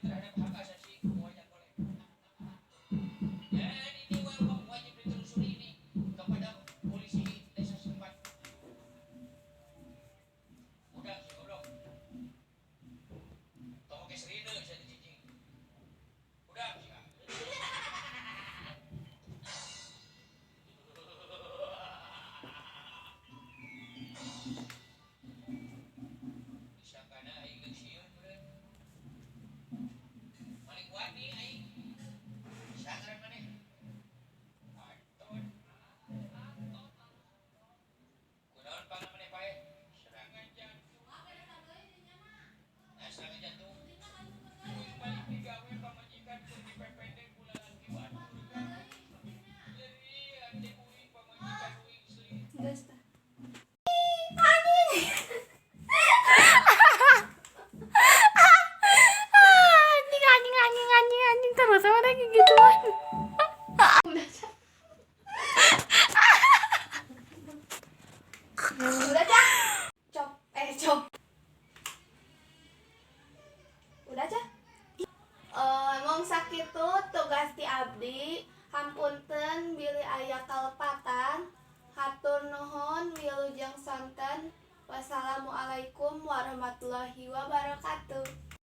terhadap hak asasi semuanya boleh. Dan ini wajib ditelusuri ini kepada polisi desa setempat. Udah sih goblok. Tolong ke serina saya dicicing. Udah sih. Disangkana aing geus sieun meureun. Malik wani aing. Sangaran maneh. Anton. Kunaon pangan maneh pae? Serangan jantung. Nah, serangan jantung. Kudu balik digawe pamajikan keur dipependek bulanan kiwat. Jadi ante uing pamajikan uing seuing. Geus tah. Anjing terus sama kayak gituan. Udah Cak. Udah Cak. Cop. Udah Cak. Emang sakit tuh tugas ti abdi. Hampunten bilih aya kalepatan. Hatur nuhun wilujeng santen. Wassalamualaikum warahmatullahi wabarakatuh.